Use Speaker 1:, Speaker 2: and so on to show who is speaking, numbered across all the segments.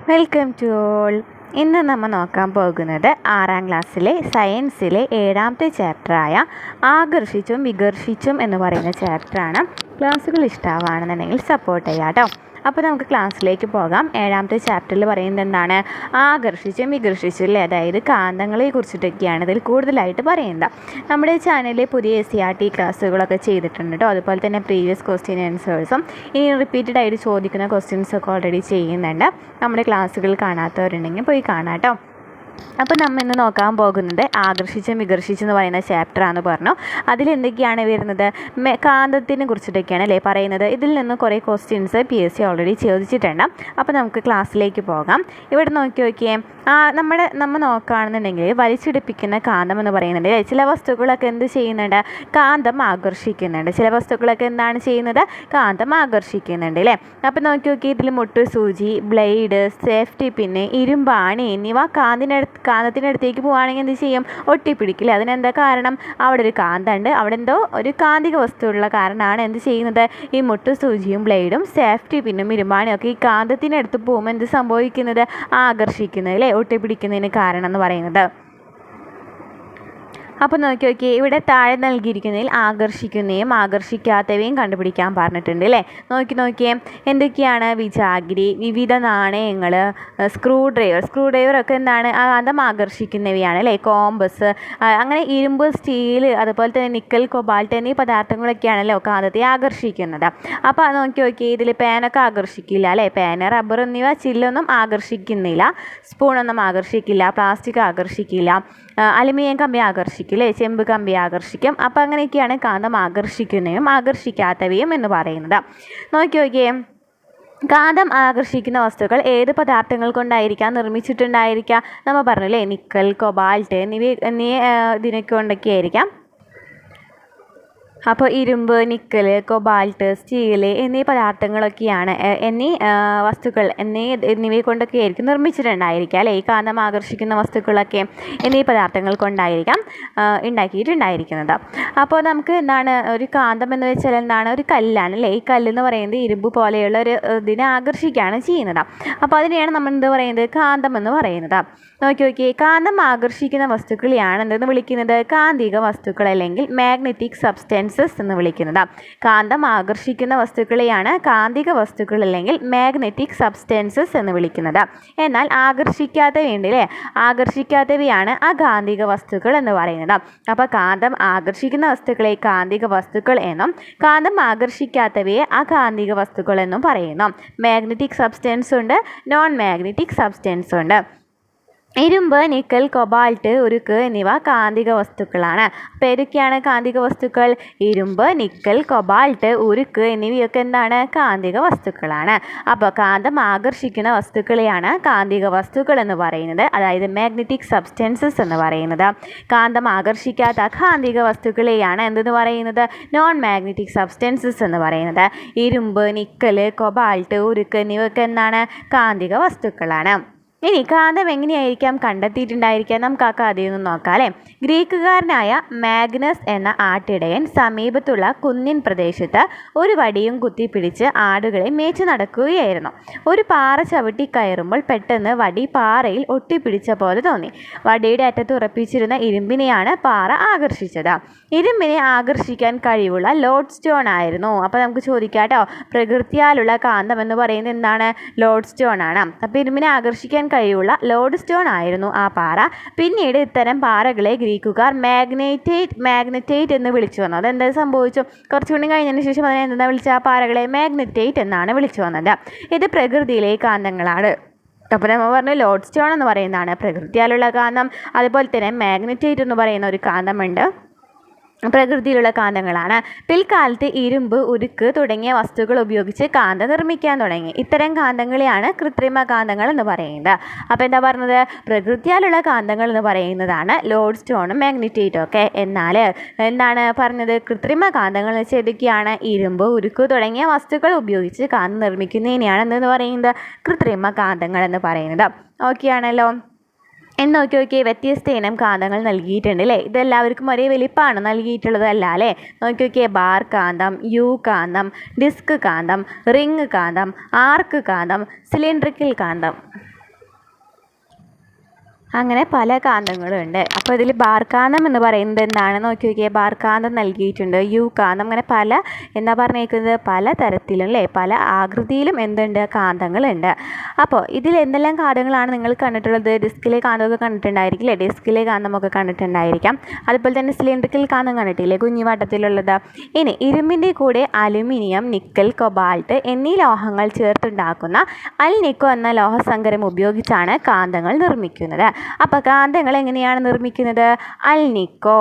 Speaker 1: Welcome to all. ഇന്ന് നമ്മൾ നോക്കാൻ പോകുന്നത് 6ാം ക്ലാസ്സിലെ സയൻസിലെ 7ാമത്തെ ചാപ്റ്ററായ ആകർഷിച്ചും വികർഷിച്ചും എന്ന് പറയുന്ന ചാപ്റ്ററാണ്. ക്ലാസ്സുകൾ ഇഷ്ടമാണെന്നുണ്ടെങ്കിൽ സപ്പോർട്ട് ചെയ്യാം കേട്ടോ. അപ്പോൾ നമുക്ക് ക്ലാസ്സിലേക്ക് പോകാം. 7ാമത്തെ ചാപ്റ്ററിൽ പറയുന്നത് എന്താണ്? ആകർഷിച്ചും വികർഷിച്ചും അല്ലേ, അതായത് കാന്തങ്ങളെ കുറിച്ചിട്ടൊക്കെയാണ് ഇതിൽ കൂടുതലായിട്ട് പറയുന്നത്. നമ്മുടെ ചാനലിൽ പുതിയ SCERT ക്ലാസ്സുകളൊക്കെ ചെയ്തിട്ടുണ്ട് കേട്ടോ. അതുപോലെ തന്നെ പ്രീവിയസ് ക്വസ്റ്റ്യൻ ആൻസേഴ്സും ഇനി റിപ്പീറ്റഡ് ആയിട്ട് ചോദിക്കുന്ന ക്വസ്റ്റ്യൻസൊക്കെ ഓൾറെഡി ചെയ്യുന്നുണ്ട്. നമ്മുടെ ക്ലാസ്സുകൾ കാണാത്തവരുണ്ടെങ്കിൽ പോയി കാണാം കേട്ടോ. അപ്പോൾ നമ്മൾ ഇന്ന് നോക്കാൻ പോകുന്നത് ആകർഷിച്ചും വികർഷിച്ചും എന്ന് പറയുന്ന ചാപ്റ്ററാണെന്ന് പറഞ്ഞു. അതിലെന്തൊക്കെയാണ് വരുന്നത്? കാന്തത്തിനെ കുറിച്ചിട്ടൊക്കെയാണ് അല്ലേ പറയുന്നത്. ഇതിൽ നിന്ന് കുറേ ക്വസ്റ്റ്യൻസ് PSC ഓൾറെഡി ചോദിച്ചിട്ടുണ്ട്. അപ്പോൾ നമുക്ക് ക്ലാസ്സിലേക്ക് പോകാം. ഇവിടെ നോക്കിയേ, നമ്മൾ നോക്കുകയാണെന്നുണ്ടെങ്കിൽ വലിച്ചിടിപ്പിക്കുന്ന കാന്തം എന്ന് പറയുന്നുണ്ട്. ചില വസ്തുക്കളൊക്കെ എന്ത് ചെയ്യുന്നുണ്ട്? കാന്തം ആകർഷിക്കുന്നുണ്ട്. ചില വസ്തുക്കളൊക്കെ എന്താണ് ചെയ്യുന്നത്? കാന്തം ആകർഷിക്കുന്നുണ്ട് അല്ലേ. അപ്പോൾ നോക്കി ഇതിൽ മുട്ട് സൂചി, ബ്ലേഡ്, സേഫ്റ്റി പിന്ന്, ഇരുമ്പാണി എന്നിവ കാന്തത്തിനടുത്തേക്ക് പോവുകയാണെങ്കിൽ എന്ത് ചെയ്യും? ഒട്ടിപ്പിടിക്കില്ല. അതിനെന്താ കാരണം? അവിടെ ഒരു കാന്തമുണ്ട്, അവിടെ എന്തോ ഒരു കാന്തിക വസ്തുവുള്ള കാരണമാണ് എന്ത് ചെയ്യുന്നത്? ഈ മുട്ടു സൂചിയും ബ്ലേഡും സേഫ്റ്റി പിന്നും ഇരുമ്പാണിയും ഒക്കെ ഈ കാന്തത്തിനടുത്ത് പോകുമ്പോൾ എന്ത് സംഭവിക്കുന്നത്? ആകർഷിക്കുന്നത് അല്ലേ, ഒട്ടിപ്പിടിക്കുന്നതിന് കാരണം എന്ന് പറയുന്നത്. അപ്പോൾ നോക്കി ഇവിടെ താഴെ നൽകിയിരിക്കുന്നതിൽ ആകർഷിക്കുന്നതും ആകർഷിക്കാത്തവയും കണ്ടുപിടിക്കാൻ പറഞ്ഞിട്ടുണ്ട് അല്ലേ. നോക്കിയേ എന്തൊക്കെയാണ്? വിജാഗിരി, വിവിധ നാണയങ്ങൾ, സ്ക്രൂ ഡ്രൈവർ ഒക്കെ എന്താണ്? കാന്തം ആകർഷിക്കുന്നവയാണ് അല്ലേ. കോമ്പസ്, അങ്ങനെ ഇരുമ്പ്, സ്റ്റീൽ, അതുപോലെ തന്നെ നിക്കൽ, കൊബാൾട്ട് എന്നീ പദാർത്ഥങ്ങളൊക്കെയാണല്ലോ കാന്തത്തെ ആകർഷിക്കുന്നത്. അപ്പോൾ നോക്കി ഇതിൽ പേനൊക്കെ ആകർഷിക്കില്ല അല്ലേ. പേന, റബ്ബർ എന്നിവ ചില്ലൊന്നും ആകർഷിക്കുന്നില്ല. സ്പൂണൊന്നും ആകർഷിക്കില്ല. പ്ലാസ്റ്റിക് ആകർഷിക്കില്ല. അലുമിനിയം കമ്പി ആകർഷിക്കില്ലേ, ചെമ്പ് കമ്പി ആകർഷിക്കും. അപ്പോൾ അങ്ങനെയൊക്കെയാണ് കാന്തം ആകർഷിക്കുന്നതും ആകർഷിക്കാത്തവയും എന്ന് പറയുന്നത്. നോക്കിയേ കാന്തം ആകർഷിക്കുന്ന വസ്തുക്കൾ ഏത് പദാർത്ഥങ്ങൾ കൊണ്ടായിരിക്കാം നിർമ്മിച്ചിട്ടുണ്ടായിരിക്കുക? നമ്മൾ പറഞ്ഞില്ലേ, നിക്കൽ, കൊബാൾട്ട് എന്നീ ഇതിനൊക്കെ കൊണ്ടൊക്കെ ആയിരിക്കാം. അപ്പോൾ ഇരുമ്പ്, നിക്കൽ, കൊബാൾട്ട്, സ്റ്റീൽ എന്നീ പദാർത്ഥങ്ങളൊക്കെയാണ് വസ്തുക്കൾ എന്നിവയെ കൊണ്ടൊക്കെ ആയിരിക്കും നിർമ്മിച്ചിട്ടുണ്ടായിരിക്കുക അല്ലേ. ഈ കാന്തം ആകർഷിക്കുന്ന വസ്തുക്കളൊക്കെ എന്നീ പദാർത്ഥങ്ങൾ കൊണ്ടായിരിക്കാം ഉണ്ടാക്കിയിട്ടുണ്ടായിരിക്കുന്നത്. അപ്പോൾ നമുക്ക് എന്താണ് ഒരു കാന്തം എന്ന് വെച്ചാൽ എന്താണ്? ഒരു കല്ലാണ് അല്ലേ. ഈ കല്ലെന്ന് പറയുന്നത് ഇരുമ്പ് പോലെയുള്ള ഒരു ഇതിനെ ആകർഷിക്കുകയാണ് ചെയ്യുന്നത്. അപ്പോൾ അതിനെയാണ് നമ്മൾ എന്ത് പറയുന്നത്? കാന്തം എന്ന് പറയുന്നത്. നോക്കി കാന്തം ആകർഷിക്കുന്ന വസ്തുക്കളെയാണ് എന്തെന്ന് വിളിക്കുന്നത്? കാന്തിക വസ്തുക്കൾ അല്ലെങ്കിൽ മാഗ്നറ്റിക് സബ്സ്റ്റൻസസ് എന്ന് വിളിക്കുന്നത്. കാന്തം ആകർഷിക്കുന്ന വസ്തുക്കളെയാണ് കാന്തിക വസ്തുക്കൾ അല്ലെങ്കിൽ മാഗ്നറ്റിക് സബ്സ്റ്റൻസസ് എന്ന് വിളിക്കുന്നത്. എന്നാൽ ആകർഷിക്കാത്തവയാണ് അകാന്തിക വസ്തുക്കൾ എന്ന് പറയുന്നത്. അപ്പോൾ കാന്തം ആകർഷിക്കുന്ന വസ്തുക്കളെ കാന്തിക വസ്തുക്കൾ എന്നും കാന്തം ആകർഷിക്കാത്തവയെ അകാന്തിക വസ്തുക്കൾ എന്നും പറയുന്നു. മാഗ്നറ്റിക് സബ്സ്റ്റൻസ് ഉണ്ട്, നോൺ മാഗ്നറ്റിക് സബ്സ്റ്റൻസ് ഉണ്ട്. ഇരുമ്പ്, നിക്കൽ, കൊബാൾട്ട്, ഉരുക്ക് എന്നിവ കാന്തിക വസ്തുക്കളാണ്. അപ്പോൾ ഏതൊക്കെയാണ് കാന്തിക വസ്തുക്കൾ? ഇരുമ്പ്, നിക്കൽ, കൊബാൾട്ട്, ഉരുക്ക് എന്നിവയൊക്കെ എന്താണ്? കാന്തിക വസ്തുക്കളാണ്. അപ്പോൾ കാന്തം ആകർഷിക്കുന്ന വസ്തുക്കളെയാണ് കാന്തിക വസ്തുക്കൾ എന്ന് പറയുന്നത്, അതായത് മാഗ്നറ്റിക് സബ്സ്റ്റൻസസ് എന്ന് പറയുന്നത്. കാന്തം ആകർഷിക്കാത്ത കാന്തിക വസ്തുക്കളെയാണ് എന്തെന്ന് പറയുന്നത്? നോൺ മാഗ്നറ്റിക് സബ്സ്റ്റൻസസ് എന്ന് പറയുന്നത്. ഇരുമ്പ്, നിക്കൽ, കൊബാൾട്ട്, ഉരുക്ക് എന്നിവയൊക്കെ എന്താണ്? കാന്തിക വസ്തുക്കളാണ്. ഇനി കാന്തം എങ്ങനെയായിരിക്കാം കണ്ടെത്തിയിട്ടുണ്ടായിരിക്കുക? നമുക്ക് ആ കഥയൊന്ന് നോക്കാം അല്ലേ. ഗ്രീക്കുകാരനായ മാഗ്നസ് എന്ന ആട്ടിടയൻ സമീപത്തുള്ള കുന്നിൻ പ്രദേശത്ത് ഒരു വടിയും കുത്തിപ്പിടിച്ച് ആടുകളെ മേച്ചു നടക്കുകയായിരുന്നു. ഒരു പാറ ചവിട്ടി കയറുമ്പോൾ പെട്ടെന്ന് വടി പാറയിൽ ഒട്ടിപ്പിടിച്ച പോലെ തോന്നി. വടിയുടെ അറ്റത്ത് ഉറപ്പിച്ചിരുന്ന ഇരുമ്പിനെയാണ് പാറ ആകർഷിച്ചത്. ഇരുമ്പിനെ ആകർഷിക്കാൻ കഴിവുള്ള ലോഡ് സ്റ്റോൺ ആയിരുന്നു. അപ്പോൾ നമുക്ക് ചോദിക്കാം കേട്ടോ, പ്രകൃതിയാലുള്ള കാന്തം എന്ന് പറയുന്നത് എന്താണ്? ലോഡ് സ്റ്റോൺ ആണ്. അപ്പോൾ ഇരുമ്പിനെ ആകർഷിക്കാൻ കഴിവുള്ള ലോഡ് സ്റ്റോൺ ആയിരുന്നു ആ പാറ. പിന്നീട് ഇത്തരം പാറകളെ ഗ്രീക്കുകാർ മാഗ്നറ്റൈറ്റ് എന്ന് വിളിച്ചു വന്നു. അതെന്താ സംഭവിച്ചു? കുറച്ചുകൂടി കഴിഞ്ഞതിന് ശേഷം അതിനെ എന്താ വിളിച്ച? ആ പാറകളെ മാഗ്നറ്റൈറ്റ് എന്നാണ് വിളിച്ചു വന്നത്. ഇത് പ്രകൃതിയിലെ കാന്തങ്ങളാണ്. അപ്പോൾ നമ്മൾ പറഞ്ഞു ലോഡ് സ്റ്റോൺ എന്ന് പറയുന്നതാണ് പ്രകൃതിയാലുള്ള കാന്തം. അതുപോലെ തന്നെ മാഗ്നറ്റൈറ്റ് എന്ന് പറയുന്ന ഒരു കാന്തമുണ്ട്, പ്രകൃതിയിലുള്ള കാന്തങ്ങളാണ്. പിൽക്കാലത്ത് ഇരുമ്പ്, ഉരുക്ക് തുടങ്ങിയ വസ്തുക്കൾ ഉപയോഗിച്ച് കാന്തം നിർമ്മിക്കാൻ തുടങ്ങി. ഇത്തരം കാന്തങ്ങളെയാണ് കൃത്രിമ കാന്തങ്ങൾ എന്ന് പറയുന്നത്. അപ്പോൾ എന്താ പറഞ്ഞത്? പ്രകൃതിയാലുള്ള കാന്തങ്ങൾ എന്ന് പറയുന്നതാണ് ലോഡ് സ്റ്റോണും മാഗ്നറ്റൈറ്റും ഒക്കെ. എന്നാൽ എന്താണ് പറഞ്ഞത്? കൃത്രിമ കാന്തങ്ങൾ എന്ന് വെച്ചാൽ ഏതൊക്കെയാണ്? ഇരുമ്പ്, ഉരുക്ക് തുടങ്ങിയ വസ്തുക്കൾ ഉപയോഗിച്ച് കാന്തം നിർമ്മിക്കുന്നതിനെയാണ് എന്തെന്ന് പറയുന്നത്? കൃത്രിമ കാന്തങ്ങൾ എന്ന് പറയുന്നത്. ഓക്കെ ആണല്ലോ. എന്ന് നോക്കി വ്യത്യസ്ത ഇനം കാന്തങ്ങൾ നൽകിയിട്ടുണ്ട് അല്ലേ. ഇതെല്ലാവർക്കും ഒരേ വലിപ്പമാണ് നൽകിയിട്ടുള്ളതല്ല അല്ലേ. നോക്കി ബാർ കാന്തം, യു കാന്തം, ഡിസ്ക് കാന്തം, റിങ് കാന്തം, ആർക്ക് കാന്തം, സിലിണ്ടറിക്കൽ കാന്തം. അങ്ങനെ പല കാന്തങ്ങളുണ്ട്. അപ്പോൾ ഇതിൽ ബാർകാന്തം എന്ന് പറയുന്നത് എന്താണെന്ന് നോക്കിയാൽ ബാർകാന്തം നൽകിയിട്ടുണ്ട്. യു കാന്തം, അങ്ങനെ പല എന്താ പറഞ്ഞേക്കുന്നത് പല തരത്തിലും അല്ലേ പല ആകൃതിയിലും എന്തുണ്ട് കാന്തങ്ങളുണ്ട്. അപ്പോൾ ഇതിൽ എന്തെല്ലാം കാന്തങ്ങളാണ് നിങ്ങൾ കണ്ടിട്ടുള്ളത്? ഡിസ്കിലെ കാന്തമൊക്കെ കണ്ടിട്ടുണ്ടായിരിക്കില്ലേ? ഡിസ്കിലെ കാന്തമൊക്കെ കണ്ടിട്ടുണ്ടായിരിക്കാം. അതുപോലെ തന്നെ സിലിണ്ടറിക്കൽ കാന്തം കണ്ടിട്ടില്ലേ കുഞ്ഞു വട്ടത്തിലുള്ളത്. ഇനി ഇരുമ്പിൻ്റെ കൂടെ അലുമിനിയം, നിക്കൽ, കൊബാൾട്ട് എന്നീ ലോഹങ്ങൾ ചേർത്തുണ്ടാക്കുന്ന അൽനിക്കോ എന്ന ലോഹസങ്കരം ഉപയോഗിച്ചാണ് കാന്തങ്ങൾ നിർമ്മിക്കുന്നത്. അപ്പോൾ കാന്തങ്ങൾ എങ്ങനെയാണ് നിർമ്മിക്കുന്നത്? അൽനിക്കോ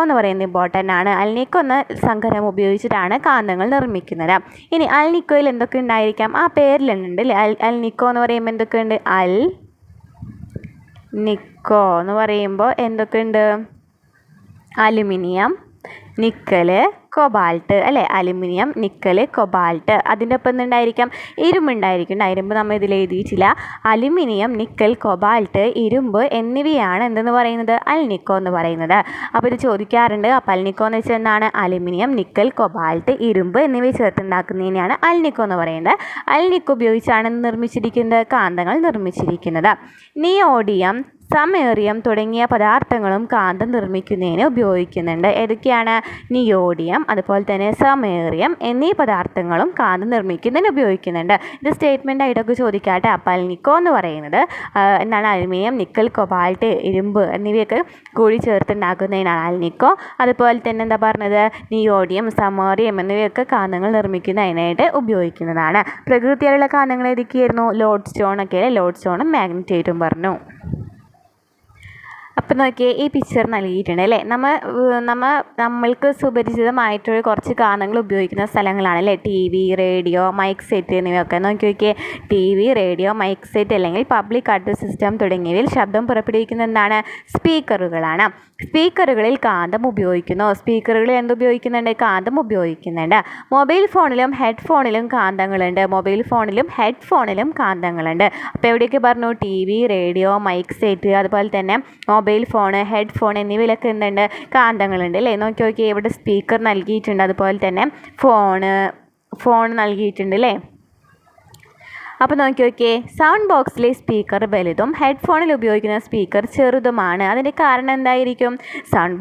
Speaker 1: എന്ന് പറയുന്നത് ഇമ്പോർട്ടൻ്റ് ആണ്. അൽനിക്കോ എന്ന സങ്കരം ഉപയോഗിച്ചിട്ടാണ് കാന്തങ്ങൾ നിർമ്മിക്കുന്നത്. ഇനി അൽനിക്കോയിൽ എന്തൊക്കെ ഉണ്ടായിരിക്കാം? ആ പേരിലുണ്ട് അല്ലേ അൽനിക്കോ എന്ന് പറയുമ്പോൾ എന്തൊക്കെയുണ്ട്? നിക്കോ എന്ന് പറയുമ്പോൾ എന്തൊക്കെയുണ്ട്? അലുമിനിയം, നിക്കല്, കൊബാൾട്ട് അല്ലേ? അലുമിനിയം, നിക്കല്, കൊബാൾട്ട്. അതിൻ്റെ ഒപ്പം എന്തുണ്ടായിരിക്കാം? ഇരുമ്പുണ്ടായിരിക്കും. ഇരുമ്പ് നമ്മൾ ഇതിൽ എഴുതിയിട്ടില്ല. അലുമിനിയം, നിക്കൽ, കൊബാൾട്ട്, ഇരുമ്പ് എന്നിവയാണ് എന്തെന്ന് പറയുന്നത്? അൽനിക്കോ എന്ന് പറയുന്നത്. അപ്പോൾ ഇത് ചോദിക്കാറുണ്ട്. അപ്പോൾ അൽനിക്കോ എന്ന് വെച്ചാൽ എന്താണ്? അലുമിനിയം, നിക്കൽ, കൊബാൾട്ട്, ഇരുമ്പ് എന്നിവ ചേർത്തുണ്ടാക്കുന്നതിനെയാണ് അൽനിക്കോ എന്ന് പറയുന്നത്. അൽനിക്കോ ഉപയോഗിച്ചാണ് നിർമ്മിച്ചിരിക്കുന്നത് കാന്തങ്ങൾ നിർമ്മിച്ചിരിക്കുന്നത്. നിയോഡിയം, സമേറിയം തുടങ്ങിയ പദാർത്ഥങ്ങളും കാന്തം നിർമ്മിക്കുന്നതിന് ഉപയോഗിക്കുന്നുണ്ട്. ഏതൊക്കെയാണ്? നിയോഡിയം, അതുപോലെ തന്നെ സമേറിയം എന്നീ പദാർത്ഥങ്ങളും കാന്തം നിർമ്മിക്കുന്നതിന് ഉപയോഗിക്കുന്നുണ്ട്. ഇത് സ്റ്റേറ്റ്മെൻ്റ് ആയിട്ടൊക്കെ ചോദിക്കാട്ടെ. അപ്പോൾ അൽനിക്കോ എന്ന് പറയുന്നത് എന്താണ്? അലുമിനിയം, നിക്കൽ, കൊബാൾട്ട്, ഇരുമ്പ് എന്നിവയൊക്കെ കൂടി ചേർത്തുണ്ടാക്കുന്നതിനാണ് അൽനിക്കോ. അതുപോലെ തന്നെ എന്താ പറഞ്ഞത്? നിയോഡിയം, സമേറിയം എന്നിവയൊക്കെ കാന്തങ്ങൾ നിർമ്മിക്കുന്നതിനായിട്ട് ഉപയോഗിക്കുന്നതാണ്. പ്രകൃതിയിലുള്ള കാന്തങ്ങൾ ഏതൊക്കെയായിരുന്നു? ലോഡ് സ്റ്റോൺ ഒക്കെ അല്ലേ? ലോഡ് സ്റ്റോണും മാഗ്നറ്റൈറ്റും പറഞ്ഞു. അപ്പം നോക്കിയേ ഈ പിക്ചർ നൽകിയിട്ടുണ്ട് അല്ലേ? നമ്മൾക്ക് സുപരിചിതമായിട്ടുള്ള കുറച്ച് കാന്തങ്ങൾ ഉപയോഗിക്കുന്ന സ്ഥലങ്ങളാണ് അല്ലേ? T V, radio, mike set എന്നിവയൊക്കെ നോക്കിയേ. T V, radio, mike set അല്ലെങ്കിൽ പബ്ലിക് അഡ്രസ് സിസ്റ്റം തുടങ്ങിയവയിൽ ശബ്ദം പുറപ്പെടുവിക്കുന്ന എന്താണ്? സ്പീക്കറുകളാണ്. സ്പീക്കറുകളിൽ കാന്തം ഉപയോഗിക്കുന്നു. സ്പീക്കറുകളിൽ എന്തുപയോഗിക്കുന്നുണ്ട്? കാന്തം ഉപയോഗിക്കുന്നുണ്ട്. മൊബൈൽ ഫോണിലും ഹെഡ്ഫോണിലും കാന്തങ്ങളുണ്ട്. മൊബൈൽ ഫോണിലും ഹെഡ്ഫോണിലും കാന്തങ്ങളുണ്ട്. അപ്പോൾ എവിടെയൊക്കെ പറഞ്ഞു? T V, radio, mike set, അതുപോലെ തന്നെ മൊബൈൽ ഫോൺ, ഹെഡ്ഫോൺ എന്നിവയിലൊക്കെ എന്തുണ്ട്? കാന്തങ്ങളുണ്ട് അല്ലേ? നോക്കി ഇവിടെ സ്പീക്കർ നൽകിയിട്ടുണ്ട്. അതുപോലെ തന്നെ ഫോൺ നൽകിയിട്ടുണ്ട് അല്ലേ? അപ്പോൾ നോക്കിയേ സൗണ്ട് ബോക്സിലെ സ്പീക്കർ വലുതും ഹെഡ്ഫോണിൽ ഉപയോഗിക്കുന്ന സ്പീക്കർ ചെറുതുമാണ്. അതിൻ്റെ കാരണം എന്തായിരിക്കും? സൗണ്ട്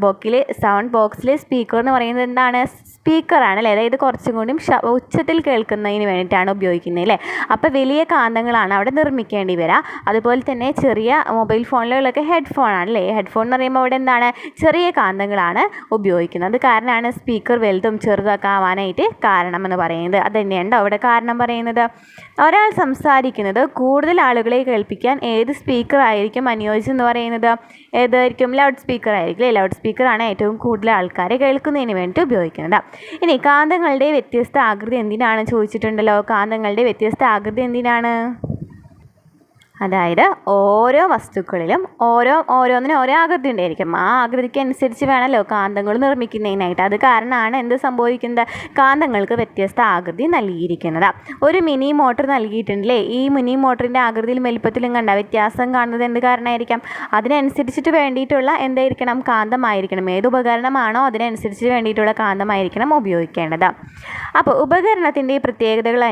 Speaker 1: ബോക്സിലെ സ്പീക്കർ എന്ന് പറയുന്നത് എന്താണ്? സ്പീക്കറാണ് അല്ലേ? അതായത് കുറച്ചും കൂടി ഉച്ചത്തിൽ കേൾക്കുന്നതിന് വേണ്ടിയിട്ടാണ് ഉപയോഗിക്കുന്നത് അല്ലേ? അപ്പോൾ വലിയ കാന്തങ്ങളാണ് അവിടെ നിർമ്മിക്കേണ്ടി വരിക. അതുപോലെ തന്നെ ചെറിയ മൊബൈൽ ഫോണിലൊക്കെ ഹെഡ്ഫോണാണ് അല്ലേ? ഹെഡ്ഫോൺ എന്ന് പറയുമ്പോൾ അവിടെ എന്താണ്? ചെറിയ കാന്തങ്ങളാണ് ഉപയോഗിക്കുന്നത്. കാരണമാണ് സ്പീക്കർ വലുതും ചെറുതൊക്കെ ആവാനായിട്ട് കാരണമെന്ന് പറയുന്നത്. അത് തന്നെയുണ്ടോ അവിടെ കാരണം പറയുന്നത്? ഒരാൾ സംസാരിക്കുന്നത് കൂടുതൽ ആളുകളെ കേൾപ്പിക്കാൻ ഏത് സ്പീക്കർ ആയിരിക്കും അനുയോജ്യം എന്ന് പറയുന്നത്? ഏതായിരിക്കും? ലൗഡ് സ്പീക്കർ ആയിരിക്കും അല്ലേ? ലൗഡ് സ്പീക്കറാണ് ഏറ്റവും കൂടുതൽ ആൾക്കാരെ കേൾക്കുന്നതിന് വേണ്ടി ഉപയോഗിക്കുന്നത്. ഇനി കാന്തങ്ങളുടെ വ്യത്യസ്ത ആകൃതി എന്തിനാണ് ചോദിച്ചിട്ടുണ്ടല്ലോ? കാന്തങ്ങളുടെ വ്യത്യസ്ത ആകൃതി എന്തിനാണ്? അതായത് ഓരോ വസ്തുക്കളിലും ഓരോന്നിനും ഓരോ ആകൃതി ഉണ്ടായിരിക്കും. ആ ആകൃതിക്ക് അനുസരിച്ച് വേണമല്ലോ കാന്തങ്ങൾ നിർമ്മിക്കുന്നതിനായിട്ട്. അത് കാരണമാണ് എന്ത് സംഭവിക്കുന്നത്? കാന്തങ്ങൾക്ക് വ്യത്യസ്ത ആകൃതി നൽകിയിരിക്കുന്നത്. ഒരു മിനി മോട്ടർ നൽകിയിട്ടുണ്ടല്ലേ? ഈ മിനി മോട്ടറിൻ്റെ ആകൃതിയിലും വലിപ്പത്തിലും കണ്ട വ്യത്യാസം കാണുന്നത് എന്ത് കാരണമായിരിക്കാം? അതിനനുസരിച്ചിട്ട് വേണ്ടിയിട്ടുള്ള എന്തായിരിക്കണം? കാന്തമായിരിക്കണം. ഏത് ഉപകരണമാണോ അതിനനുസരിച്ച് വേണ്ടിയിട്ടുള്ള കാന്തമായിരിക്കണം ഉപയോഗിക്കേണ്ടത്. അപ്പോൾ ഉപകരണത്തിൻ്റെ പ്രത്യേകതകൾ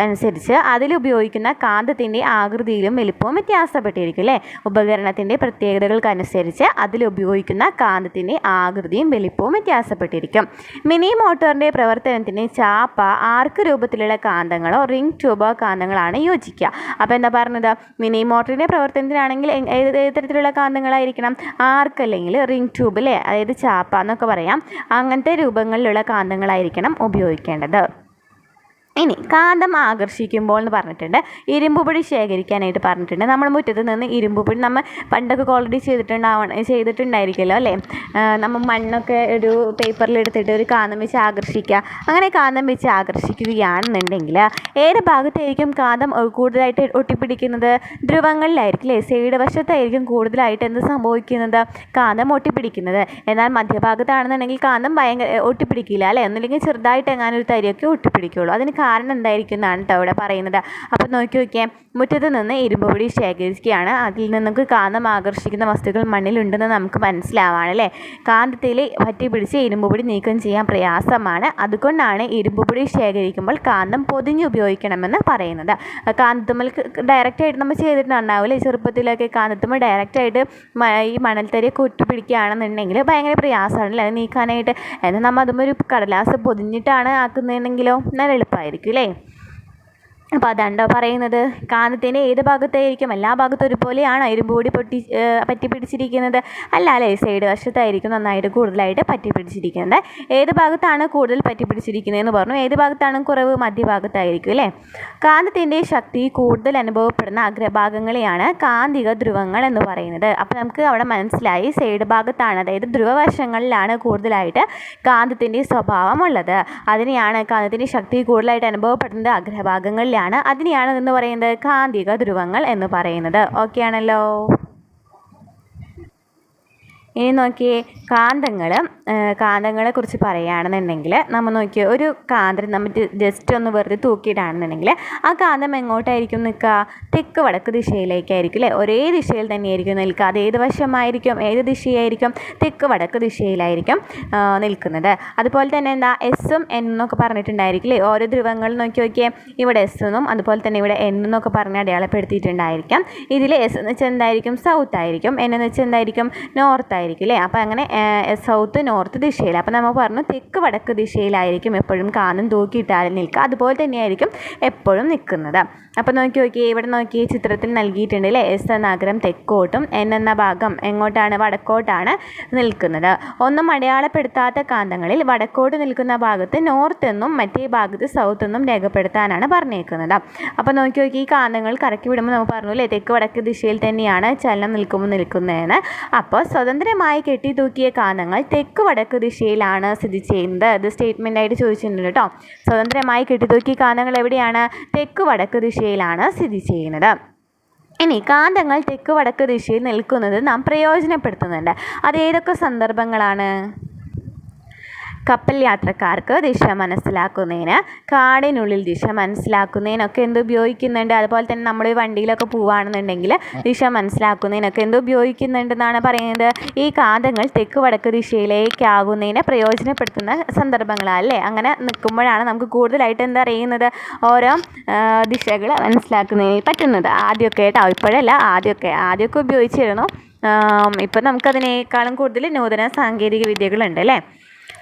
Speaker 1: അനുസരിച്ച് അതിലുപയോഗിക്കുന്ന കാന്തത്തിൻ്റെ ആകൃതിയിലും വലിപ്പവും വ്യത്യാസപ്പെട്ടിരിക്കും അല്ലേ? ഉപകരണത്തിൻ്റെ പ്രത്യേകതകൾക്കനുസരിച്ച് അതിലുപയോഗിക്കുന്ന കാന്തത്തിൻ്റെ ആകൃതിയും വലിപ്പവും വ്യത്യാസപ്പെട്ടിരിക്കും. മിനി മോട്ടോറിൻ്റെ പ്രവർത്തനത്തിന് ചാപ്പ, ആർക്ക് രൂപത്തിലുള്ള കാന്തങ്ങളോ റിംഗ് ട്യൂബോ കാന്തങ്ങളാണ് യോജിക്കുക. അപ്പോൾ എന്താ പറഞ്ഞത്? മിനി മോട്ടറിൻ്റെ പ്രവർത്തനത്തിനാണെങ്കിൽ ഏത് തരത്തിലുള്ള കാന്തങ്ങളായിരിക്കണം? ആർക്ക് അല്ലെങ്കിൽ റിംഗ് ട്യൂബ് അല്ലേ? അതായത് ചാപ്പ എന്നൊക്കെ പറയാം. അങ്ങനത്തെ രൂപങ്ങളിലുള്ള കാന്തങ്ങളായിരിക്കണം ഉപയോഗിക്കേണ്ടത്. ഇനി കാന്തം ആകർഷിക്കുമ്പോൾ എന്ന് പറഞ്ഞിട്ടുണ്ട്. ഇരുമ്പുപൊടി ശേഖരിക്കാനായിട്ട് പറഞ്ഞിട്ടുണ്ട്. നമ്മൾ മുറ്റത്ത് നിന്ന് ഇരുമ്പുപൊടി നമ്മൾ പണ്ടൊക്കെ ഓൾറെഡി ചെയ്തിട്ടുണ്ടായിരിക്കുമല്ലോ അല്ലേ? നമ്മൾ മണ്ണൊക്കെ ഒരു പേപ്പറിൽ എടുത്തിട്ട് ഒരു കാന്തം വെച്ച് ആകർഷിക്കുക. അങ്ങനെ കാന്തം വെച്ച് ആകർഷിക്കുകയാണെന്നുണ്ടെങ്കിൽ ഏത് ഭാഗത്തായിരിക്കും കാന്തം കൂടുതലായിട്ട് ഒട്ടിപ്പിടിക്കുന്നത്? ധ്രുവങ്ങളിലായിരിക്കും അല്ലേ? സൈഡ് വശത്തായിരിക്കും കൂടുതലായിട്ട് എന്ത് സംഭവിക്കുന്നത്? കാന്തം ഒട്ടിപ്പിടിക്കുന്നത്. എന്നാൽ മധ്യഭാഗത്താണെന്നുണ്ടെങ്കിൽ കാന്തം ഭയങ്കര ഒട്ടിപ്പിടിക്കില്ല അല്ലേ? ഒന്നില്ലെങ്കിൽ ചെറുതായിട്ട് എങ്ങാനൊരു തരിയൊക്കെ ഒട്ടിപ്പിടിക്കുകയുള്ളൂ. അതിന് കാരണം എന്തായിരിക്കും എന്നാണ് കേട്ടോ ഇവിടെ പറയുന്നത്. അപ്പോൾ നോക്കിയേ, മുറ്റത്ത് നിന്ന് ഇരുമ്പ് പൊടി ശേഖരിക്കുകയാണ്. അതിൽ നിന്ന് കാന്തം ആകർഷിക്കുന്ന വസ്തുക്കൾ മണ്ണിലുണ്ടെന്ന് നമുക്ക് മനസ്സിലാവാണ് അല്ലേ. കാന്തത്തിൽ പറ്റി പിടിച്ച് ഇരുമ്പ് പൊടി നീക്കം ചെയ്യാൻ പ്രയാസമാണ്. അതുകൊണ്ടാണ് ഇരുമ്പ് പൊടി ശേഖരിക്കുമ്പോൾ കാന്തം പൊതിഞ്ഞ് ഉപയോഗിക്കണമെന്ന് പറയുന്നത്. കാന്തത്തുമ്മൽ ഡയറക്റ്റായിട്ട് നമ്മൾ ചെയ്തിട്ടുണ്ടാവില്ലേ ചെറുപ്പത്തിലൊക്കെ. കാന്തത്തുമ്മൽ ഡയറക്റ്റായിട്ട് ഈ മണൽത്തരിയൊക്കെ ഒറ്റുപിടിക്കുകയാണെന്നുണ്ടെങ്കിൽ ഭയങ്കര പ്രയാസമാണല്ലേ അത് നീക്കാനായിട്ട്. എന്നാൽ നമ്മൾ അതുമ്പോൾ ഒരു കടലാസ് പൊതിഞ്ഞിട്ടാണ് ആക്കുന്നതെങ്കിലോ നല്ല എളുപ്പമായിരിക്കും അല്ലേ. അപ്പോൾ അതാണ്ടോ പറയുന്നത്. കാന്തത്തിൻ്റെ ഏത് ഭാഗത്തായിരിക്കും? എല്ലാ ഭാഗത്തും ഒരുപോലെയാണോ ഇരുമ്പ് പൊടി പറ്റി പിടിച്ചിരിക്കുന്നത്? അല്ല അല്ലേ, സൈഡ് വശത്തായിരിക്കും നന്നായിട്ട് കൂടുതലായിട്ട് പറ്റി പിടിച്ചിരിക്കുന്നത്. ഏത് ഭാഗത്താണ് കൂടുതൽ പറ്റി പിടിച്ചിരിക്കുന്നതെന്ന് പറഞ്ഞു. ഏത് ഭാഗത്താണ് കുറവ്? മധ്യഭാഗത്തായിരിക്കും അല്ലേ. കാന്തത്തിൻ്റെ ശക്തി കൂടുതൽ അനുഭവപ്പെടുന്ന അഗ്രഭാഗങ്ങളെയാണ് കാന്തിക ധ്രുവങ്ങൾ എന്ന് പറയുന്നത്. അപ്പോൾ നമുക്ക് അവിടെ മനസ്സിലായി സൈഡ് ഭാഗത്താണ്, അതായത് ധ്രുവവശങ്ങളിലാണ് കൂടുതലായിട്ട് കാന്തത്തിൻ്റെ സ്വഭാവമുള്ളത്. അതിനെയാണ് കാന്തത്തിൻ്റെ ശക്തി കൂടുതലായിട്ട് അനുഭവപ്പെടുന്നത് അഗ്രഭാഗങ്ങളിലാണ്. അതിനെയാണ് എന്ന് പറയുന്നത് കാന്തിക ധ്രുവങ്ങൾ എന്ന് പറയുന്നത്. ഓക്കെ ആണല്ലോ. ഇനി നോക്കിയേ, കാന്തങ്ങളെ കുറിച്ച് പറയുകയാണെന്നുണ്ടെങ്കിൽ നമ്മൾ നോക്കിയേ, ഒരു കാന്തം നമ്മൾ ജസ്റ്റ് ഒന്ന് വെറുതെ തൂക്കിയിട്ടാണെന്നുണ്ടെങ്കിൽ ആ കാന്തം എങ്ങോട്ടായിരിക്കും നിൽക്കുക? തെക്ക് വടക്ക് ദിശയിലേക്കായിരിക്കും അല്ലേ. ഒരേ ദിശയിൽ തന്നെയായിരിക്കും നിൽക്കുക. അത് ഏത് വശമായിരിക്കും? ഏത് ദിശയായിരിക്കും? തെക്ക് വടക്ക് ദിശയിലായിരിക്കും നിൽക്കുന്നത്. അതുപോലെ തന്നെ എന്താ എസ്സും എന്നൊക്കെ പറഞ്ഞിട്ടുണ്ടായിരിക്കില്ലേ. ഓരോ ധ്രുവങ്ങൾ നോക്കിയേ, ഇവിടെ എസ് എന്നും അതുപോലെ തന്നെ ഇവിടെ എൻ എന്നൊക്കെ പറഞ്ഞ് അടയാളപ്പെടുത്തിയിട്ടുണ്ടായിരിക്കാം. ഇതിൽ എസ് എന്ന് വെച്ചാൽ എന്തായിരിക്കും? സൗത്ത് ആയിരിക്കും. എൻ എന്ന് വെച്ചാൽ എന്തായിരിക്കും? നോർത്ത് ആയിരിക്കും അല്ലേ. അപ്പോൾ അങ്ങനെ സൗത്ത് നോർത്ത് ദിശയിൽ. അപ്പോൾ നമ്മൾ പറഞ്ഞു തെക്ക് വടക്ക് ദിശയിലായിരിക്കും എപ്പോഴും കാന്തം തൂക്കിയിട്ടാലും നിൽക്കുക. അതുപോലെ തന്നെയായിരിക്കും എപ്പോഴും നിൽക്കുന്നത്. അപ്പോൾ നോക്കിയേ, ഇവിടെ നോക്കിയേ, ചിത്രത്തിൽ നൽകിയിട്ടുണ്ട് അല്ലേ. എസ് എന്ന നഗരം തെക്കോട്ടും എൻ എന്ന ഭാഗം എങ്ങോട്ടാണ്? വടക്കോട്ടാണ് നിൽക്കുന്നത്. ഒന്നും അടയാളപ്പെടുത്താത്ത കാന്തങ്ങളിൽ വടക്കോട്ട് നിൽക്കുന്ന ഭാഗത്ത് നോർത്ത് എന്നും മറ്റേ ഭാഗത്ത് സൗത്ത് എന്നും രേഖപ്പെടുത്താനാണ് പറഞ്ഞേക്കുന്നത്. അപ്പോൾ നോക്കിയേ, ഈ കാന്തങ്ങൾ കറക്കി വിടുമ്പോൾ നമ്മൾ പറഞ്ഞു അല്ലേ തെക്ക് വടക്ക് ദിശയിൽ തന്നെയാണ് ചലനം നിൽക്കുന്നതെന്ന്. അപ്പോൾ സ്വതന്ത്രമായി കെട്ടിത്തൂക്കിയ കാന്തങ്ങൾ തെക്ക് വടക്ക് ദിശയിലാണ് സ്ഥിതി ചെയ്യുന്നത്. ഇത് സ്റ്റേറ്റ്മെൻ്റ് ആയിട്ട് ചോദിച്ചിട്ടുണ്ട് കേട്ടോ. സ്വതന്ത്രമായി കെട്ടിത്തൂക്കിയ കാന്തങ്ങൾ എവിടെയാണ്? തെക്ക് വടക്ക് ദിശയിലാണ് സ്ഥിതി ചെയ്യുന്നത്. ഇനി കാന്തങ്ങൾ തെക്ക് വടക്ക് ദിശയിൽ നിൽക്കുന്നത് നാം പ്രയോജനപ്പെടുത്തുന്നുണ്ട്. അത് ഏതൊക്കെ സന്ദർഭങ്ങളാണ്? കപ്പൽ യാത്രക്കാർക്ക് ദിശ മനസ്സിലാക്കുന്നതിന്, കാടിനുള്ളിൽ ദിശ മനസ്സിലാക്കുന്നതിനൊക്കെ എന്ത് ഉപയോഗിക്കുന്നുണ്ട്? അതുപോലെ തന്നെ നമ്മൾ വണ്ടിയിലൊക്കെ പോവുകയാണെന്നുണ്ടെങ്കിൽ ദിശ മനസ്സിലാക്കുന്നതിനൊക്കെ എന്ത് ഉപയോഗിക്കുന്നുണ്ടെന്നാണ് പറയുന്നത്? ഈ കാന്തങ്ങൾ തെക്ക് വടക്ക് ദിശയിലേക്കാകുന്നതിനെ പ്രയോജനപ്പെടുത്തുന്ന സന്ദർഭങ്ങളല്ലേ. അങ്ങനെ നിൽക്കുമ്പോഴാണ് നമുക്ക് കൂടുതലായിട്ട് എന്താ അറിയുന്നത്? ഓരോ ദിശകൾ മനസ്സിലാക്കുന്നതിന് പറ്റുന്നത്. ആദ്യമൊക്കെ കേട്ടോ, ഇപ്പോഴല്ല, ആദ്യമൊക്കെ ഉപയോഗിച്ചിരുന്നു. ഇപ്പം നമുക്കതിനേക്കാളും കൂടുതൽ നൂതന സാങ്കേതിക വിദ്യകളുണ്ട് അല്ലേ.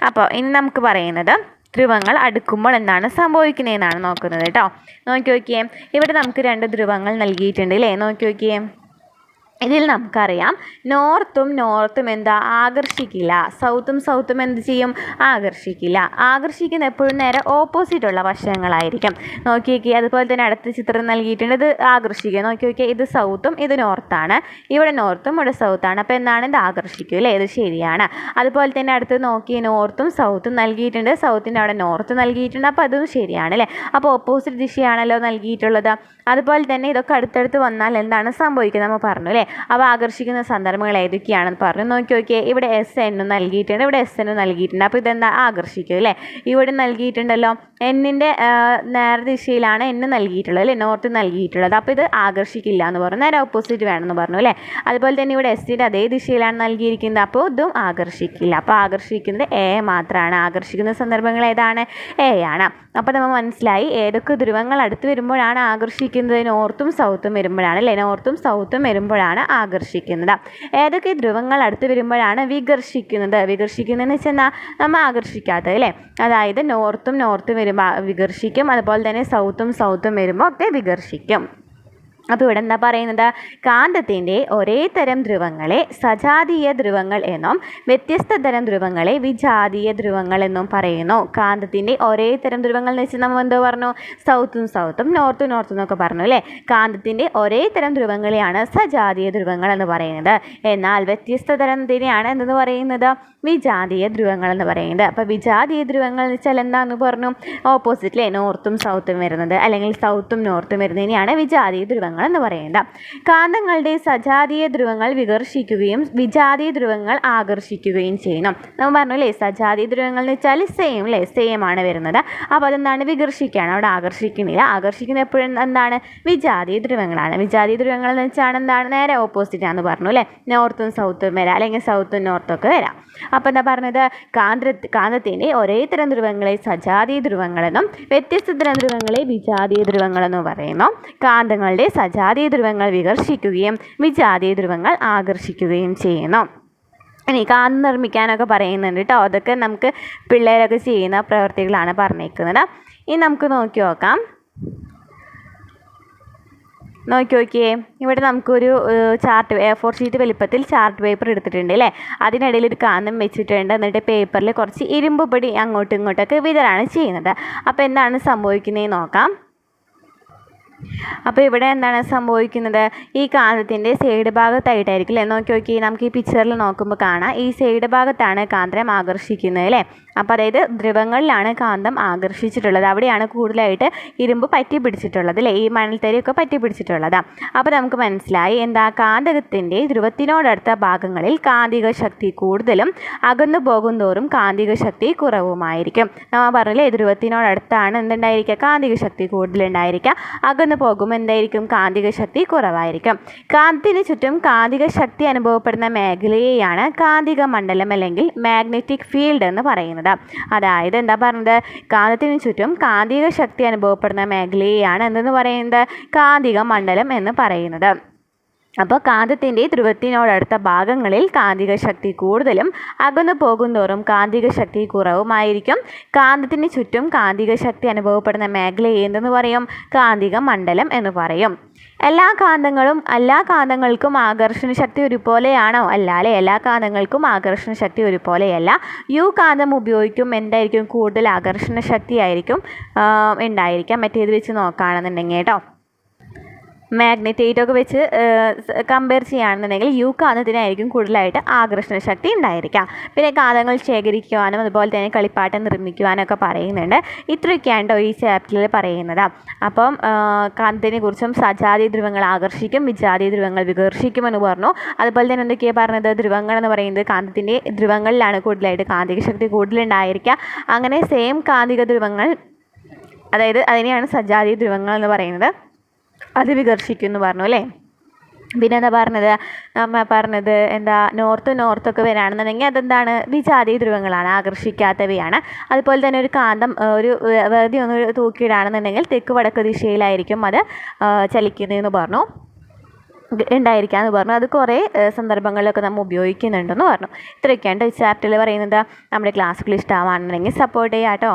Speaker 1: അപ്പോൾ ഇനി നമുക്ക് പറയുന്നത് ധ്രുവങ്ങൾ അടുക്കുമ്പോൾ എന്താണ് സംഭവിക്കുന്നതെന്നാണ് നോക്കുന്നത് കേട്ടോ. നോക്കിയേ, ഇവിടെ നമുക്ക് 2 ധ്രുവങ്ങൾ നൽകിയിട്ടുണ്ട് അല്ലേ. നോക്കിയേ, ഇതിൽ നമുക്കറിയാം നോർത്തും എന്താ ആകർഷിക്കില്ല, സൗത്തും എന്ത് ചെയ്യും? ആകർഷിക്കില്ല. ആകർഷിക്കുന്ന എപ്പോഴും നേരെ ഓപ്പോസിറ്റുള്ള വശങ്ങളായിരിക്കും. നോക്കിയേ, അതുപോലെ തന്നെ അടുത്ത ചിത്രം നൽകിയിട്ടുണ്ട്. ഇത് ആകർഷിക്കുക. നോക്കിയേ, ഇത് സൗത്തും ഇത് നോർത്താണ്. ഇവിടെ നോർത്തും ഇവിടെ സൗത്താണ്. അപ്പോൾ എന്താണ്? ഇത് ആകർഷിക്കുക അല്ലേ. ഇത് ശരിയാണ്. അതുപോലെ തന്നെ അടുത്ത് നോക്കിയേ, നോർത്തും സൗത്തും നൽകിയിട്ടുണ്ട്. സൗത്തിൻ്റെ അവിടെ നോർത്ത് നൽകിയിട്ടുണ്ട്. അപ്പോൾ അതും ശരിയാണ് അല്ലേ. അപ്പോൾ ഓപ്പോസിറ്റ് ദിശയാണല്ലോ നൽകിയിട്ടുള്ളത്. അതുപോലെ തന്നെ ഇതൊക്കെ അടുത്തടുത്ത് വന്നാൽ എന്താണ് സംഭവിക്കുന്നത് നമ്മൾ പറഞ്ഞു അല്ലേ. അപ്പോൾ ആകർഷിക്കുന്ന സന്ദർഭങ്ങൾ ഏതൊക്കെയാണെന്ന് പറഞ്ഞു. നോക്കിയേ, ഇവിടെ എസ് എന്നും നൽകിയിട്ടുണ്ട്, ഇവിടെ എസ് എന്നും നൽകിയിട്ടുണ്ട്. അപ്പോൾ ഇതെന്താ? ആകർഷിക്കും അല്ലേ. ഇവിടെ നൽകിയിട്ടുണ്ടല്ലോ എന്നിൻ്റെ നേരെ ദിശയിലാണ് എന്ന് നൽകിയിട്ടുള്ളത് അല്ലേ, നോർത്ത് നൽകിയിട്ടുള്ളത്. അപ്പോൾ ഇത് ആകർഷിക്കില്ല എന്ന് പറഞ്ഞു. നേരെ ഓപ്പോസിറ്റ് വേണമെന്ന് പറഞ്ഞു അല്ലേ. അതുപോലെ തന്നെ ഇവിടെ എസിൻ്റെ അതേ ദിശയിലാണ് നൽകിയിരിക്കുന്നത്. അപ്പോൾ ഇതും ആകർഷിക്കില്ല. അപ്പോൾ ആകർഷിക്കുന്നത് എ മാത്രമാണ്. ആകർഷിക്കുന്ന സന്ദർഭങ്ങൾ ഏതാണ്? എ ആണ്. അപ്പോൾ നമ്മൾ മനസ്സിലായി ഏതൊക്കെ ധ്രുവങ്ങൾ അടുത്ത് വരുമ്പോഴാണ് ആകർഷിക്കുന്നത്? നോർത്തും സൗത്തും വരുമ്പോഴാണ് അല്ലേ. നോർത്തും സൗത്തും വരുമ്പോഴാണ് ആകർഷിക്കുന്നത്. ഏതൊക്കെ ധ്രുവങ്ങൾ അടുത്ത് വരുമ്പോഴാണ് വികർഷിക്കുന്നതെന്ന് വെച്ചാൽ നമ്മൾ ആകർഷിക്കാത്തത് അല്ലേ. അതായത് നോർത്തും വരുമ്പോൾ വികർഷിക്കും, അതുപോലെ തന്നെ സൗത്തും വരുമ്പോൾ ഒക്കെ വികർഷിക്കും. അപ്പോൾ ഇവിടെ എന്താ പറയുന്നത്? കാന്തത്തിൻ്റെ ഒരേ തരം ധ്രുവങ്ങളെ സജാതീയ ധ്രുവങ്ങൾ എന്നും വ്യത്യസ്ത തരം ധ്രുവങ്ങളെ വിജാതീയ ധ്രുവങ്ങൾ എന്നും പറയുന്നു. കാന്തത്തിൻ്റെ ഒരേ തരം ധ്രുവങ്ങൾ എന്ന് വെച്ചാൽ നമ്മൾ എന്തോ പറഞ്ഞു? സൗത്തും നോർത്തും എന്നൊക്കെ പറഞ്ഞു അല്ലേ. കാന്തത്തിൻ്റെ ഒരേ തരം ധ്രുവങ്ങളെയാണ് സജാതീയ ധ്രുവങ്ങൾ എന്ന് പറയുന്നത്. എന്നാൽ വ്യത്യസ്ത തരത്തിനെയാണ് എന്തെന്ന് പറയുന്നത്? വിജാതീയ ധ്രുവങ്ങൾ എന്ന് പറയുന്നത്. അപ്പോൾ വിജാതീയ ധ്രുവങ്ങൾ എന്ന് വെച്ചാൽ എന്താണെന്ന് പറഞ്ഞു? ഓപ്പോസിറ്റിലെ നോർത്തും സൗത്തും വരുന്നത് അല്ലെങ്കിൽ സൗത്തും നോർത്തും വരുന്നതിനെയാണ് വിജാതീയ ധ്രുവങ്ങൾ ധ്രുവങ്ങൾ എന്ന് പറയുന്നത്. കാന്തങ്ങളുടെ സജാതീയ ധ്രുവങ്ങൾ വികർഷിക്കുകയും വിജാതീയ ധ്രുവങ്ങൾ ആകർഷിക്കുകയും ചെയ്യുന്നു. നമ്മൾ പറഞ്ഞു അല്ലേ, സജാതീയ ധ്രുവങ്ങൾ എന്ന് വെച്ചാൽ സെയിം ആണ് വരുന്നത്. അപ്പോൾ അതെന്താണ്, വികർഷിക്കുകയാണ്, അവിടെ ആകർഷിക്കുന്നില്ല. ആകർഷിക്കുന്ന എപ്പോഴും എന്താണ്, വിജാതീയ ധ്രുവങ്ങളാണ്. വിജാതീയ ധ്രുവങ്ങൾ എന്ന് വെച്ചാൽ എന്താണ്, നേരെ ഓപ്പോസിറ്റ് ആണെന്ന് പറഞ്ഞു അല്ലേ, നോർത്തും സൗത്തും വരാം, അല്ലെങ്കിൽ സൗത്തും നോർത്തും ഒക്കെ വരാം. അപ്പോൾ എന്താ പറഞ്ഞത്, കാന്തത്തിൻ്റെ ഒരേ തരം ധ്രുവങ്ങളെ സജാതീയ ധ്രുവങ്ങളെന്നും വ്യത്യസ്ത തരം ധ്രുവങ്ങളെ വിജാതീയ ധ്രുവങ്ങളെന്നും പറയുന്നു. കാന്തങ്ങളുടെ സജാതീയ ധ്രുവങ്ങൾ വികർഷിക്കുകയും വിജാതീയ ധ്രുവങ്ങൾ ആകർഷിക്കുകയും ചെയ്യുന്നു. ഇനി കാന്തം നിർമ്മിക്കാനൊക്കെ പറയുന്നുണ്ട് കേട്ടോ. അതൊക്കെ നമുക്ക് പിള്ളേരൊക്കെ ചെയ്യുന്ന പ്രവൃത്തികളാണ് പറഞ്ഞേക്കുന്നത്. ഇനി നമുക്ക് നോക്കി നോക്കിയേ, ഇവിടെ നമുക്കൊരു ചാർട്ട് A4 ഷീറ്റ് വലിപ്പത്തിൽ ചാർട്ട് പേപ്പർ എടുത്തിട്ടുണ്ട് അല്ലേ. അതിനിടയിൽ ഒരു കാന്തം വെച്ചിട്ടുണ്ട്. എന്നിട്ട് പേപ്പറിൽ കുറച്ച് ഇരുമ്പ് പൊടി അങ്ങോട്ടും ഇങ്ങോട്ടൊക്കെ വിതറാണ് ചെയ്യുന്നത്. അപ്പോൾ എന്താണ് സംഭവിക്കുന്നതെന്ന് നോക്കാം. അപ്പോൾ ഇവിടെ എന്താണ് സംഭവിക്കുന്നത്, ഈ കാന്തത്തിൻ്റെ സൈഡ് ഭാഗത്തായിട്ടായിരിക്കും അല്ലേ. നോക്കി നമുക്ക് ഈ പിക്ചറിൽ നോക്കുമ്പോൾ കാണാം, ഈ സൈഡ് ഭാഗത്താണ് കാന്തം ആകർഷിക്കുന്നത് അല്ലേ. അപ്പോൾ അതായത് ധ്രുവങ്ങളിലാണ് കാന്തം ആകർഷിച്ചിട്ടുള്ളത്. അവിടെയാണ് കൂടുതലായിട്ട് ഇരുമ്പ് പറ്റി പിടിച്ചിട്ടുള്ളത് അല്ലേ, ഈ മണൽത്തരിയൊക്കെ പറ്റി പിടിച്ചിട്ടുള്ളത്. അപ്പോൾ നമുക്ക് മനസ്സിലായി എന്താ, കാന്തകത്തിൻ്റെ ധ്രുവത്തിനോടടുത്ത ഭാഗങ്ങളിൽ കാന്തിക ശക്തി കൂടുതലും അകന്നു പോകുന്തോറും കാന്തിക ശക്തി കുറവുമായിരിക്കും. നമ്മൾ പറഞ്ഞില്ലേ, ധ്രുവത്തിനോടടുത്താണ് എന്തുണ്ടായിരിക്കുക, കാന്തിക ശക്തി കൂടുതലുണ്ടായിരിക്കുക. അകന്നു പോകുമ്പോൾ എന്തായിരിക്കും, കാന്തിക ശക്തി കുറവായിരിക്കും. കാന്തത്തിന് ചുറ്റും കാന്തിക ശക്തി അനുഭവപ്പെടുന്ന മേഖലയെയാണ് കാന്തിക മണ്ഡലം അല്ലെങ്കിൽ മാഗ്നറ്റിക് ഫീൽഡ് എന്ന് പറയുന്നത്. അതായത് എന്താ പറഞ്ഞത്, കാന്തത്തിന് ചുറ്റും കാന്തിക ശക്തി അനുഭവപ്പെടുന്ന മേഖലയെയാണ് എന്തെന്ന് പറയുന്നത്, കാന്തിക മണ്ഡലം എന്ന് പറയുന്നത്. അപ്പോൾ കാന്തത്തിൻ്റെ ധ്രുവത്തിനോടടുത്ത ഭാഗങ്ങളിൽ കാന്തിക ശക്തി കൂടുതലും അകന്നു പോകുന്തോറും കാന്തിക ശക്തി കുറവുമായിരിക്കും. കാന്തത്തിന് ചുറ്റും കാന്തിക ശക്തി അനുഭവപ്പെടുന്ന മേഖലയെ എന്തെന്ന് പറയും, കാന്തിക മണ്ഡലം എന്ന് പറയും. എല്ലാ കാന്തങ്ങൾക്കും ആകർഷണ ശക്തി ഒരുപോലെയാണോ? അല്ല അല്ലേ, എല്ലാ കാന്തങ്ങൾക്കും ആകർഷണ ശക്തി ഒരുപോലെയല്ല. യു കാന്തം ഉപയോഗിക്കും എന്തായിരിക്കും, കൂടുതൽ ആകർഷണ ശക്തി ആയിരിക്കും ഉണ്ടായിരിക്കാം മറ്റേത് വെച്ച് നോക്കുകയാണെന്നുണ്ടെങ്കിൽ കേട്ടോ. മാഗ്നറ്റൈറ്റൊക്കെ വെച്ച് കമ്പയർ ചെയ്യുകയാണെന്നുണ്ടെങ്കിൽ യു കാന്തത്തിനായിരിക്കും കൂടുതലായിട്ട് ആകർഷണ ശക്തി ഉണ്ടായിരിക്കുക. പിന്നെ കാന്തങ്ങൾ ശേഖരിക്കുവാനും അതുപോലെ തന്നെ കളിപ്പാട്ടം നിർമ്മിക്കുവാനൊക്കെ പറയുന്നുണ്ട്. ഇത്രയൊക്കെയാണ് ഈ ചാപ്റ്ററിൽ പറയുന്നത്. അപ്പം കാന്തത്തിനെ കുറിച്ചും സജാതീയ ധ്രുവങ്ങൾ ആകർഷിക്കും, വിജാതീയ ധ്രുവങ്ങൾ വികർഷിക്കുമെന്ന് പറഞ്ഞു. അതുപോലെ തന്നെ എന്തൊക്കെയാണ് പറഞ്ഞത്, ധ്രുവങ്ങൾ എന്ന് പറയുന്നത് കാന്തത്തിൻ്റെ ധ്രുവങ്ങളിലാണ് കൂടുതലായിട്ട് കാന്തിക ശക്തി കൂടുതലുണ്ടായിരിക്കുക. അങ്ങനെ സെയിം കാന്തിക ധ്രുവങ്ങൾ, അതായത് അതിനെയാണ് സജാതീയ ധ്രുവങ്ങൾ എന്ന് പറയുന്നത്, അത് വികർഷിക്കുമെന്ന് പറഞ്ഞു അല്ലേ. പിന്നെ എന്താ പറഞ്ഞത് എന്താ, നോർത്തൊക്കെ വരികയാണെന്നുണ്ടെങ്കിൽ അതെന്താണ്, വിജാതീയ ധ്രുവങ്ങളാണ്, ആകർഷിക്കാത്തവയാണ്. അതുപോലെ തന്നെ ഒരു കാന്തം ഒരു വെറുതെ ഒന്ന് തൂക്കിയിടുകയാണെന്നുണ്ടെങ്കിൽ തെക്ക് വടക്ക് ദിശയിലായിരിക്കും അത് ചലിക്കുന്നതെന്ന് പറഞ്ഞു, ഉണ്ടായിരിക്കാമെന്ന് പറഞ്ഞു. അത് കുറേ സന്ദർഭങ്ങളിലൊക്കെ നമ്മൾ ഉപയോഗിക്കുന്നുണ്ടെന്ന് പറഞ്ഞു. ഇത്രയൊക്കെയാണ് ഈ ചാപ്റ്ററിൽ പറയുന്നത്. നമ്മുടെ ക്ലാസ്സുകൾ ഇഷ്ടമാണെന്നുണ്ടെങ്കിൽ സപ്പോർട്ട് ചെയ്യാം കേട്ടോ.